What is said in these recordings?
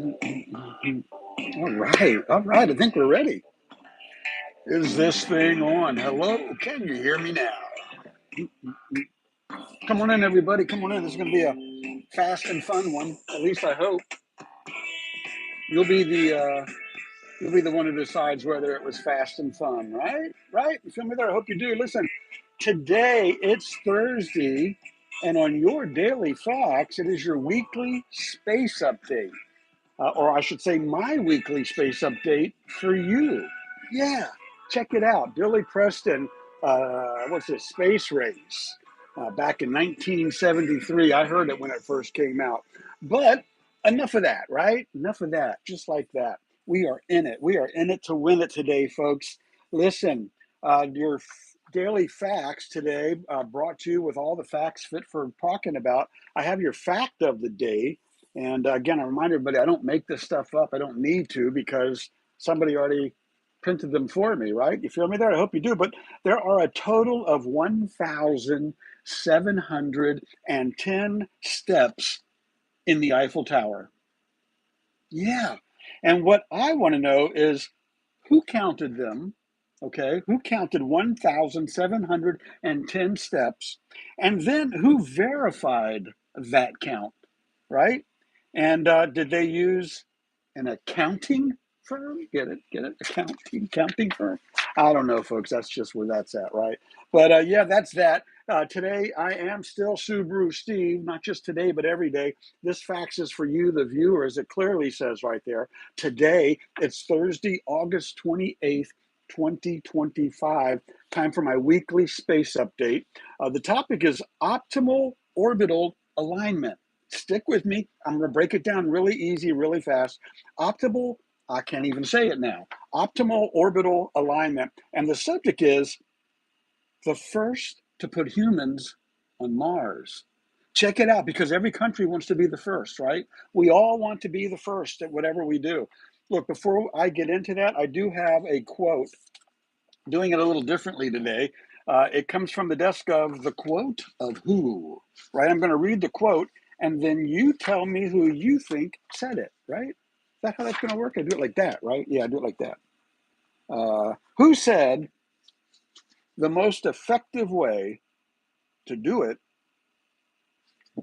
All right. I think we're ready. Is this thing on? Hello? Can you hear me now? Come on in, everybody. Come on in. This is going to be a fast and fun one. At least I hope. You'll be the one who decides whether it was fast and fun, right? Right? You feel me there? I hope you do. Listen, today it's Thursday, and on your daily facts, it is your weekly space update. Or I should say, my weekly space update for you. Yeah, check it out. Billy Preston, what's this, Space Race, back in 1973. I heard it when it first came out. But enough of that, right? Enough of that. Just like that. We are in it. We are in it to win it today, folks. Listen, your daily facts today brought to you with all the facts fit for talking about. I have your fact of the day. And again, I remind everybody, I don't make this stuff up. I don't need to because somebody already printed them for me, right? You feel me there? I hope you do. But there are a total of 1,710 steps in the Eiffel Tower. Yeah. And what I want to know is who counted them? Okay. Who counted 1,710 steps? And then who verified that count, right? And did they use an accounting firm? Get it? Get it? Accounting firm? I don't know, folks. That's just where that's at, right? But yeah, that's that. Today, I am still SubaruSteve, not just today, but every day. This fax is for you, the viewer, as it clearly says right there. Today, it's Thursday, August 28th, 2025. Time for my weekly space update. The topic is optimal orbital alignment. Stick with me. I'm going to break it down really easy, really fast. Optimal, I can't even say it now. Optimal orbital alignment. And the subject is the first to put humans on Mars. Check it out because every country wants to be the first, right? We all want to be the first at whatever we do. Look, before I get into that, I do have a quote, doing it a little differently today. It comes from the desk of the quote of who, right? I'm going to read the quote and then you tell me who you think said it, right? Is that how that's going to work? I do it like that, right? Yeah, I do it like that. Who said the most effective way to do it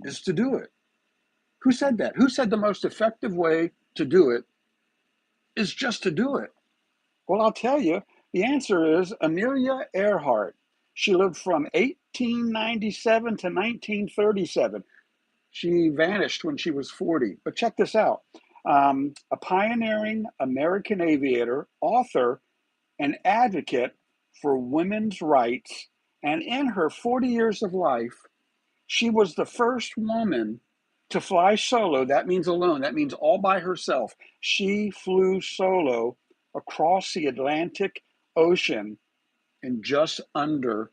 is to do it? Who said that? Who said the most effective way to do it is just to do it? Well, I'll tell you, the answer is Amelia Earhart. She lived from 1897 to 1937. She vanished when she was 40. But check this out. A pioneering American aviator, author, and advocate for women's rights. And in her 40 years of life, she was the first woman to fly solo. That means alone. That means all by herself. She flew solo across the Atlantic Ocean in just under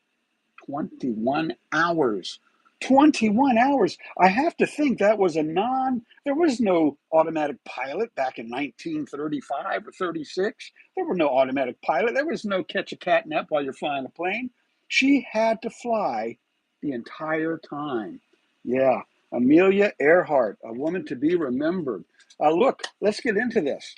21 hours. 21 hours. I have to think that was there was no automatic pilot back in 1935 or 36. There were no automatic pilot. There was no catch a catnap while you're flying a plane. She had to fly the entire time. Yeah, Amelia Earhart, a woman to be remembered. Look, let's get into this.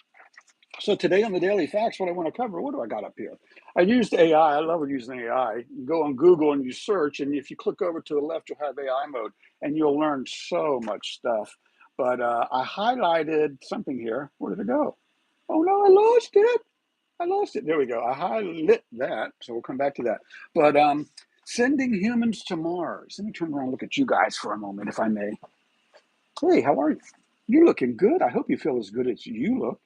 So today on the Daily Facts, what I want to cover, what do I got up here? I used AI. I love using AI. You go on Google and you search, and if you click over to the left, you'll have AI mode, and you'll learn so much stuff. But I highlighted something here. Where did it go? Oh, no, I lost it. I lost it. There we go. I highlighted that, so we'll come back to that. But sending humans to Mars. Let me turn around and look at you guys for a moment, if I may. Hey, how are you? You're looking good. I hope you feel as good as you look.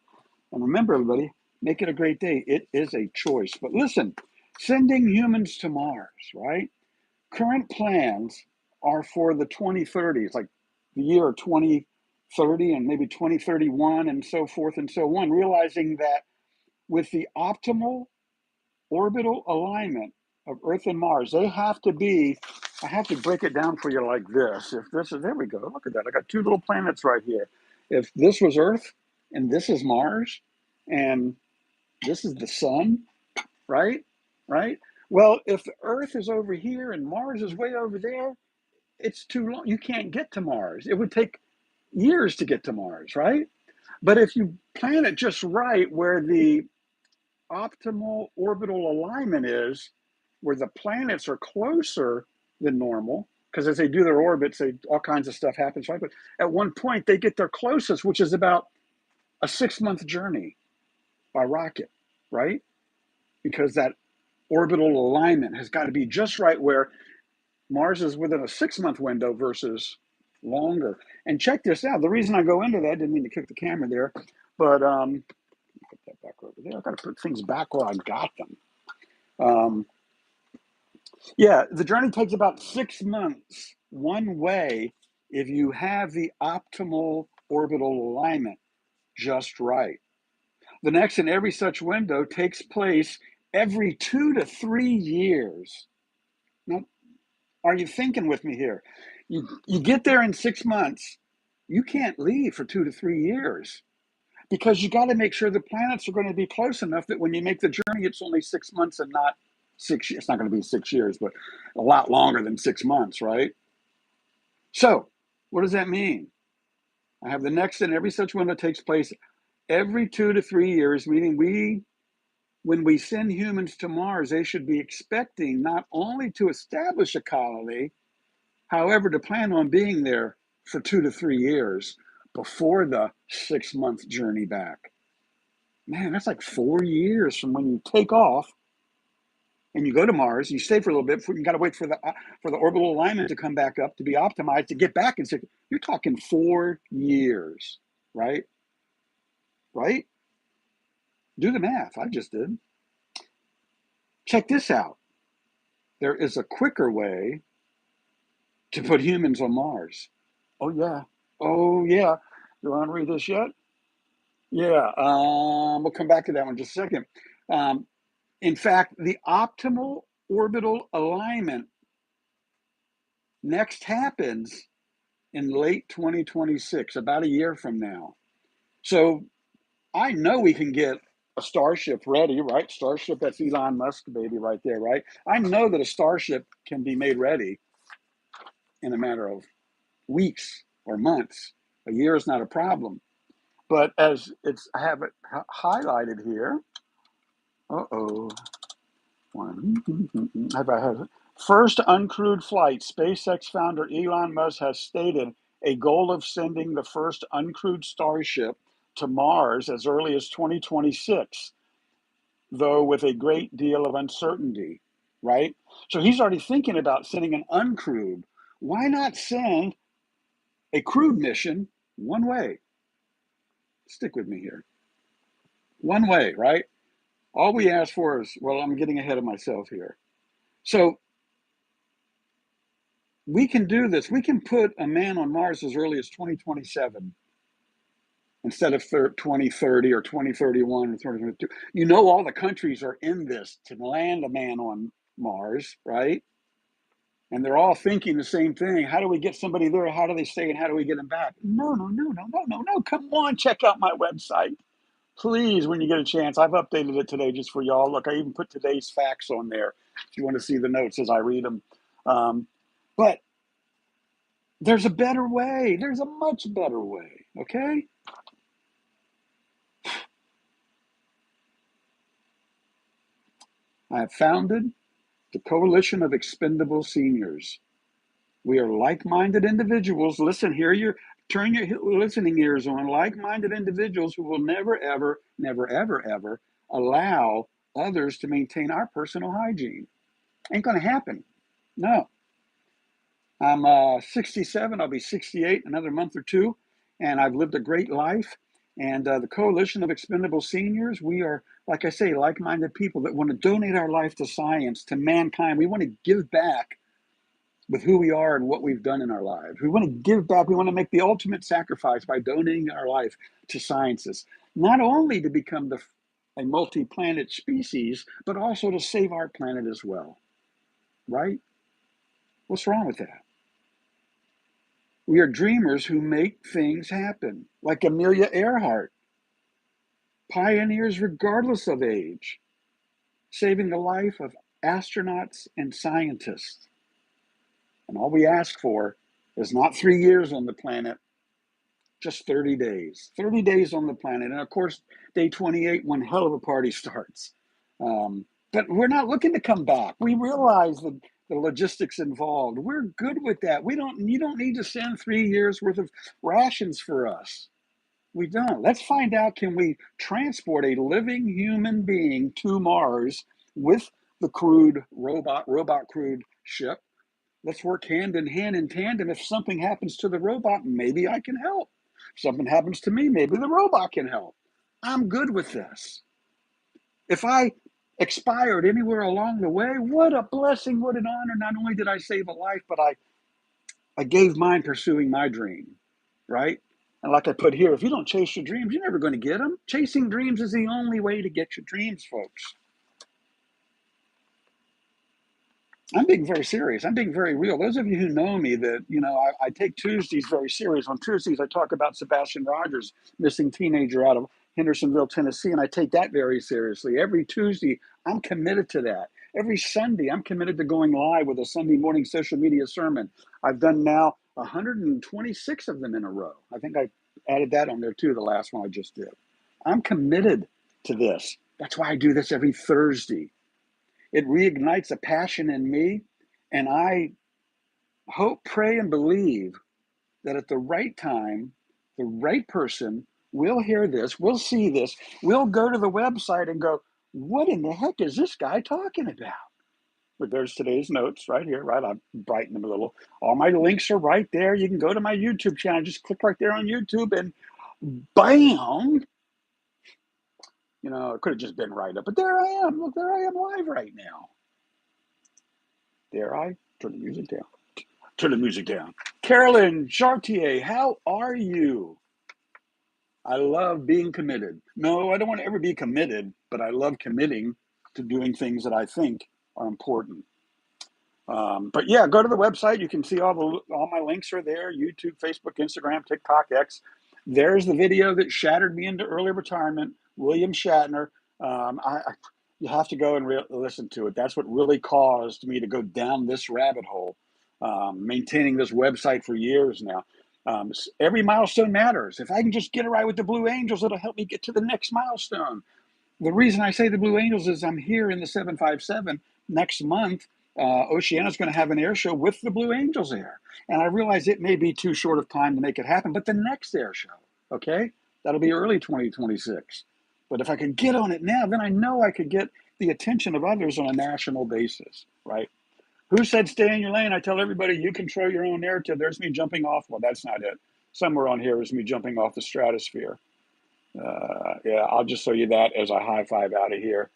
And remember, everybody, make it a great day. It is a choice. But listen, sending humans to Mars, right? Current plans are for the 2030s, like the year 2030 and maybe 2031 and so forth and so on, realizing that with the optimal orbital alignment of Earth and Mars, I have to break it down for you like this. If this is, there we go. Look at that. I got two little planets right here. If this was Earth and this is Mars and this is the sun, right? Right? Well, if the Earth is over here and Mars is way over there, it's too long. You can't get to Mars. It would take years to get to Mars, right? But if you plan it just right, where the optimal orbital alignment is, where the planets are closer than normal, because as they do their orbits, all kinds of stuff happens, right? But at one point, they get their closest, which is about a 6-month journey by rocket, right? Because that orbital alignment has got to be just right, where Mars is within a 6-month window versus longer. And check this out. The reason I go into that, didn't mean to kick the camera there, but put that back over there. I've got to put things back where I got them. Yeah, the journey takes about 6 months one way if you have the optimal orbital alignment just right. The next and every such window takes place every 2 to 3 years. Now, are you thinking with me here? You get there in 6 months, you can't leave for 2 to 3 years, because you got to make sure the planets are going to be close enough that when you make the journey, it's only 6 months and not 6 years. It's not going to be 6 years, but a lot longer than 6 months, right? So, what does that mean? I have the next and every such window takes place every 2 to 3 years, meaning when we send humans to Mars, they should be expecting not only to establish a colony, however, to plan on being there for 2 to 3 years before the 6-month journey back. Man, that's like 4 years from when you take off and you go to Mars. You stay for a little bit. You got to wait for the orbital alignment to come back up to be optimized to get back. And so you're talking 4 years, right? Right? Do the math. I just did. Check this out. There is a quicker way to put humans on Mars. Oh yeah. Oh yeah. You want to read this yet? Yeah. We'll come back to that one in just a second. In fact, the optimal orbital alignment next happens in late 2026, about a year from now. So I know we can get a Starship ready, right? Starship, that's Elon Musk baby right there, right? I know that a Starship can be made ready in a matter of weeks or months. A year is not a problem. But as I have it highlighted here. Uh-oh. Have I had it? First uncrewed flight. SpaceX founder Elon Musk has stated a goal of sending the first uncrewed Starship to Mars as early as 2026, though with a great deal of uncertainty, right? So he's already thinking about sending an uncrewed. Why not send a crewed mission one way? Stick with me here. One way, right? All we ask for is, well, I'm getting ahead of myself here. So we can do this. We can put a man on Mars as early as 2027 instead of 2030 or 2031 or 2022. You know, all the countries are in this to land a man on Mars, right? And they're all thinking the same thing. How do we get somebody there? How do they stay? And how do we get them back? No. Come on, check out my website. Please, when you get a chance. I've updated it today just for y'all. Look, I even put today's facts on there if you want to see the notes as I read them. But there's a better way. There's a much better way, okay? I have founded the Coalition of Expendable Seniors. We are like-minded individuals. Listen, turn your listening ears on. Like-minded individuals who will never, ever allow others to maintain our personal hygiene. Ain't going to happen. No. I'm 67. I'll be 68 in another month or two. And I've lived a great life. And the Coalition of Expendable Seniors, we are, like I say, like-minded people that want to donate our life to science, to mankind. We want to give back with who we are and what we've done in our lives. We want to give back. We want to make the ultimate sacrifice by donating our life to sciences, not only to become a multi-planet species, but also to save our planet as well. Right? What's wrong with that? We are dreamers who make things happen, like Amelia Earhart, pioneers regardless of age, saving the life of astronauts and scientists. And all we ask for is not 3 years on the planet, just 30 days. 30 days on the planet. And of course, day 28, one hell of a party starts. But we're not looking to come back. We realize the logistics involved. We're good with that. You don't need to send 3 years worth of rations for us. We don't. Let's find out, can we transport a living human being to Mars with the crewed robot crewed ship? Let's work hand in hand in tandem. If something happens to the robot, maybe I can help. If something happens to me, maybe the robot can help. I'm good with this. If I expired anywhere along the way, what a blessing, what an honor. Not only did I save a life, but I gave mine pursuing my dream, right? And like I put here, if you don't chase your dreams, you're never going to get them. Chasing dreams is the only way to get your dreams, folks. I'm being very serious. I'm being very real. Those of you who know me, that I take Tuesdays very serious. On Tuesdays, I talk about Sebastian Rogers, missing teenager out of Hendersonville, Tennessee, and I take that very seriously. Every Tuesday, I'm committed to that. Every Sunday, I'm committed to going live with a Sunday morning social media sermon. I've done now 126 of them in a row. I think I added that on there too, the last one I just did. I'm committed to this. That's why I do this every Thursday. It reignites a passion in me, and I hope, pray, and believe that at the right time, the right person will hear this, will see this, will go to the website and go, what in the heck is this guy talking about? But there's today's notes right here, right? I've brightened them a little. All my links are right there. You can go to my YouTube channel, just click right there on YouTube, and bam! It could have just been right up, but there I am. Look, there I am live right now. Turn the music down. Turn the music down. Carolyn Chartier, how are you? I love being committed. No, I don't want to ever be committed, but I love committing to doing things that I think are important. But yeah, go to the website. You can see all my links are there: YouTube, Facebook, Instagram, TikTok, X. There's the video that shattered me into early retirement. William Shatner. You have to go and listen to it. That's what really caused me to go down this rabbit hole. Maintaining this website for years now. Every milestone matters. If I can just get it right with the Blue Angels, it'll help me get to the next milestone. The reason I say the Blue Angels is I'm here in the 757 next month. Oceana's going to have an air show with the Blue Angels there. And I realize it may be too short of time to make it happen, but the next air show, okay, that'll be early 2026. But if I could get on it now, then I know I could get the attention of others on a national basis, right? Who said stay in your lane? I tell everybody, you control your own narrative. There's me jumping off. Well, that's not it. Somewhere on here is me jumping off the stratosphere. Yeah, I'll just show you that as a high five out of here.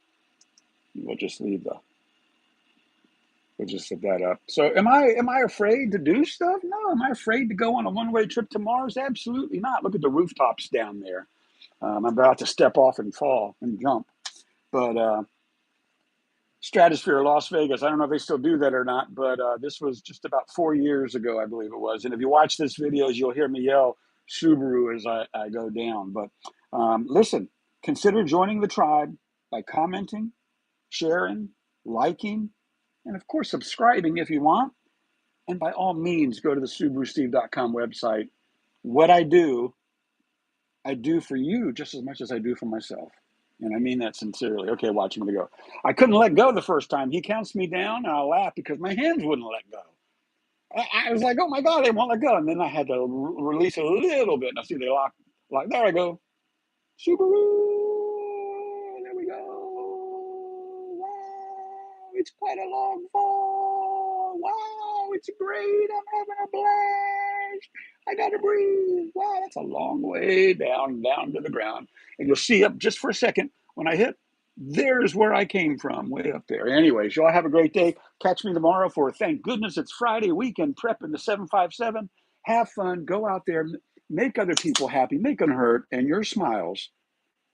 We'll just we'll just set that up. So am I afraid to do stuff? No. Am I afraid to go on a one-way trip to Mars? Absolutely not. Look at the rooftops down there. I'm about to step off and fall and jump. But Stratosphere, Las Vegas, I don't know if they still do that or not, but this was just about 4 years ago, I believe it was. And if you watch this videos, you'll hear me yell Subaru as I go down. But listen, consider joining the tribe by commenting, sharing, liking, and of course, subscribing if you want. And by all means, go to the SubaruSteve.com website. What I do for you just as much as I do for myself. And I mean that sincerely. Okay, watch him go. I couldn't let go the first time. He counts me down, and I laugh because my hands wouldn't let go. I was like, oh my God, they won't let go. And then I had to release a little bit. And I see they lock. Like, there I go. Subaru. There we go. Wow, it's quite a long fall. Wow, it's great. I'm having a blast. I gotta breathe. Wow, that's a long way down to the ground. And you'll see up just for a second when I hit. There's where I came from, way up there. Anyways, y'all have a great day. Catch me tomorrow for thank goodness it's Friday weekend prep in the 757. Have fun. Go out there. Make other people happy. Make them hurt. And your smiles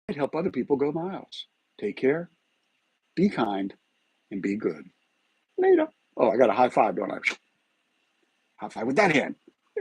might help other people go miles. Take care. Be kind. And be good. Later. Oh, I got a high five, don't I? High five with that hand.